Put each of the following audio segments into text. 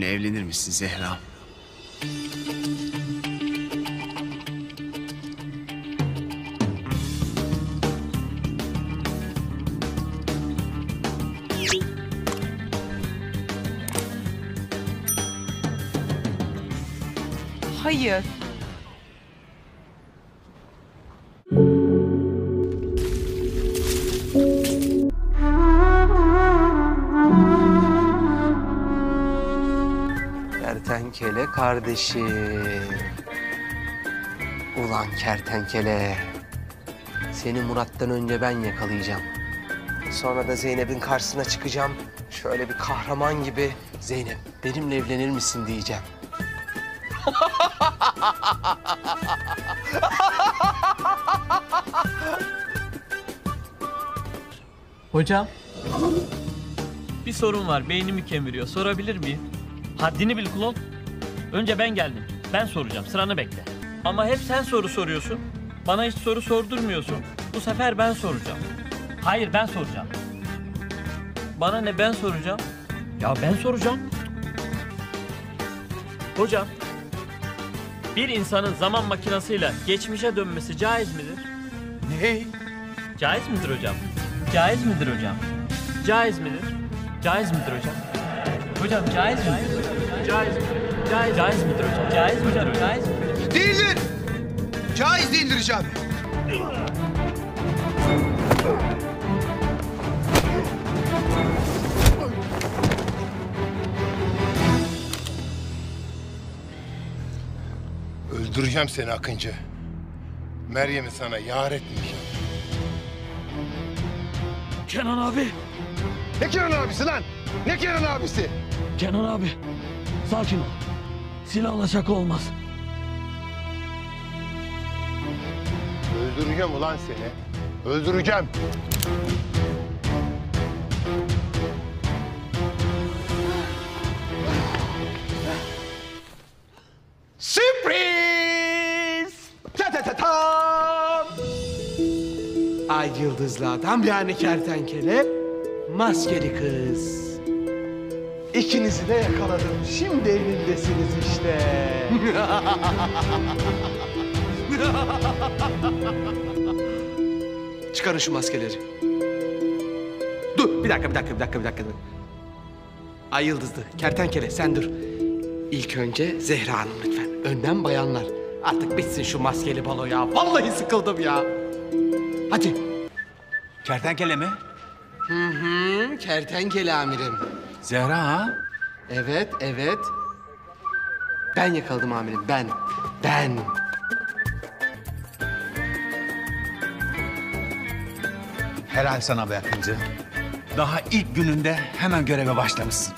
benimle evlenir misin Zehra? Hayır. Kertenkele kardeşim. Ulan kertenkele. Seni Murat'tan önce ben yakalayacağım. Sonra da Zeynep'in karşısına çıkacağım. Şöyle bir kahraman gibi Zeynep benimle evlenir misin diyeceğim. Hocam, bir sorun var. Beynimi kemiriyor. Sorabilir miyim? Haddini bil klon. Önce ben geldim. Ben soracağım. Sıranı bekle. Ama hep sen soru soruyorsun. Bana hiç soru sordurmuyorsun. Bu sefer ben soracağım. Hayır, ben soracağım. Bana ne, ben soracağım? Ya ben soracağım. Hocam, bir insanın zaman makinasıyla geçmişe dönmesi caiz midir? Ne? Caiz midir hocam? Caiz midir hocam? Caiz midir? Caiz midir hocam? Hocam caiz midir? Caiz midir? Caiz midir hocam? Caiz midir? Caiz midir? Değildir. Caiz değildir Hicabi. Öldüreceğim seni Akıncı. Meryem'i sana yar etmeyeceğim. Kenan abi! Ne Kenan abisi lan? Ne Kenan abisi? Kenan abi! Sakin ol. Silahla şaka olmaz. Öldüreceğim ulan seni. Öldüreceğim. Sürpriz! Ta ta ta tam! Ay yıldızlı adam yani kertenkele, maskeli kız. İkinizi de yakaladım. Şimdi evindesiniz işte. Çıkarın şu maskeleri. Dur, bir dakika. Ay yıldızlı, kertenkele sen dur. İlk önce Zehra Hanım lütfen. Önden bayanlar. Artık bitsin şu maskeli balo ya. Vallahi sıkıldım ya. Hadi. Kertenkele mi? Hı, kertenkele amirim. Zehra ha? Evet. Ben yakaladım amirim, ben. Helal sana be Akıncı. Daha ilk gününde hemen göreve başlamışsın.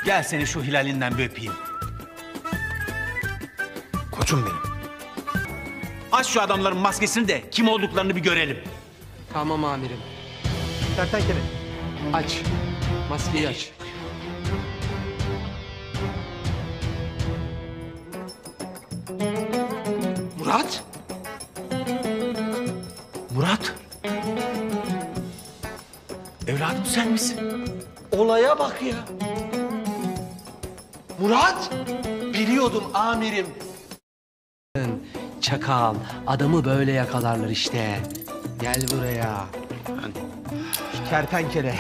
Gel seni şu hilalinden bir öpeyim. Koçum benim. Aç şu adamların maskesini de kim olduklarını bir görelim. Tamam amirim. Kertenkele. Aç. Maskeyi aç. Murat? Murat. Evladım sen misin? Olaya bak ya. Murat? Biliyordum amirim. Çakal. Adamı böyle yakalarlar işte. Gel buraya. Kertenkele.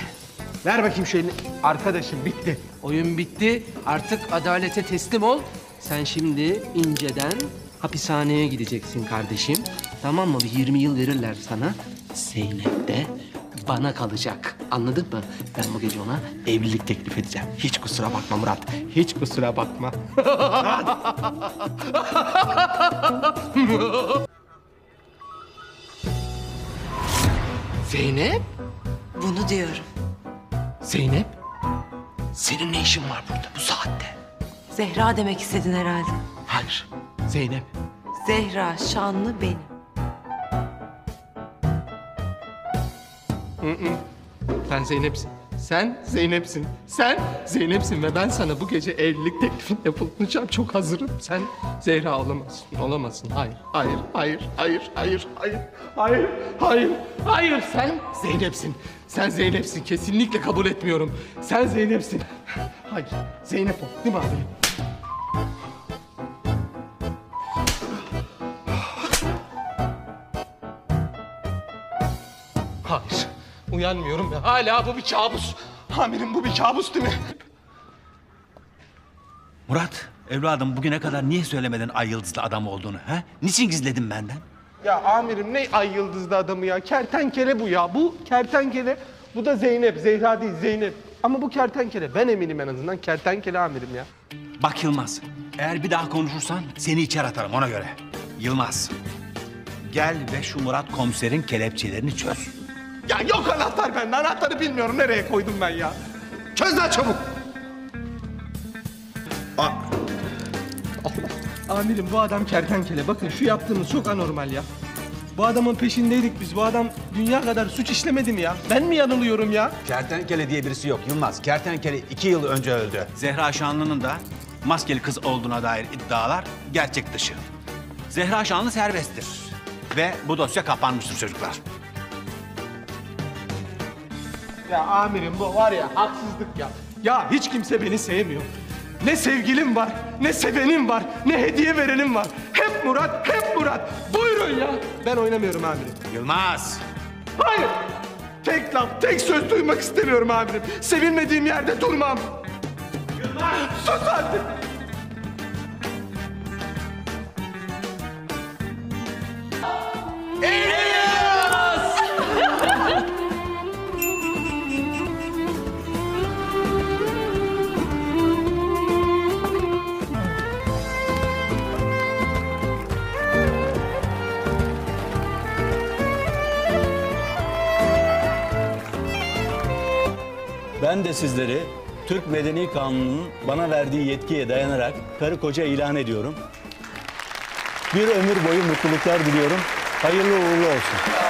Ver bakayım şu elini. Arkadaşım bitti. Oyun bitti. Artık adalete teslim ol. Sen şimdi inceden hapishaneye gideceksin kardeşim. Tamam mı? Bir 20 yıl verirler sana. Zeynep de bana kalacak. Anladın mı? Ben bu gece ona evlilik teklif edeceğim. Hiç kusura bakma Murat. Hiç kusura bakma. Zeynep? Bunu diyorum. Zeynep? Senin ne işin var burada bu saatte? Zehra demek istedin herhalde. Hayır. Zeynep. Zehra şanlı benim. Sen Zeynep'sin. Sen Zeynep'sin. Sen Zeynep'sin ve ben sana bu gece evlilik teklifinde bulunacağım. Çok hazırım. Sen Zehra olamazsın. Olamazsın. Hayır. Hayır. Sen Zeynep'sin. Sen Zeynep'sin. Kesinlikle kabul etmiyorum. Sen Zeynep'sin. Hayır. Zeynep o. Değil mi abi? Hayır. Uyanmıyorum ya. Hala bu bir kabus. Amirim bu bir kabus değil mi? Murat, evladım bugüne kadar niye söylemedin ay yıldızlı adam olduğunu? Ha? Niçin gizledin benden? Ya amirim ne ay yıldızlı adamı ya. Kertenkele bu ya. Bu kertenkele. Bu da Zeynep. Zehra değil Zeynep. Ama bu kertenkele. Ben eminim en azından kertenkele amirim ya. Bak Yılmaz, eğer bir daha konuşursan seni içeri atarım ona göre. Yılmaz, gel ve şu Murat komiserin kelepçelerini çöz. Ya yok anahtar bende. Anahtarı bilmiyorum. Nereye koydum ben ya? Çöz lan çabuk. Amirim bu adam kertenkele. Bakın şu yaptığınız çok anormal ya. Bu adamın peşindeydik biz. Bu adam dünya kadar suç işlemedi mi ya? Ben mi yanılıyorum ya? Kertenkele diye birisi yok Yılmaz. Kertenkele 2 yıl önce öldü. Zehra Şanlı'nın da maskeli kız olduğuna dair iddialar gerçek dışı. Zehra Şanlı serbesttir. Ve bu dosya kapanmıştır çocuklar. Ya amirim bu var ya haksızlık ya. Ya hiç kimse beni sevmiyor. Ne sevgilim var, ne sevenim var, ne hediye verenim var. Hep Murat, hep Murat. Buyurun ya. Ben oynamıyorum amirim. Yılmaz! Hayır. Tek laf, tek söz duymak istemiyorum amirim. Sevilmediğim yerde durmam. Yılmaz! Sus artık. Ben de sizleri Türk Medeni Kanunu'nun bana verdiği yetkiye dayanarak karı koca ilan ediyorum. Bir ömür boyu mutluluklar diliyorum. Hayırlı uğurlu olsun.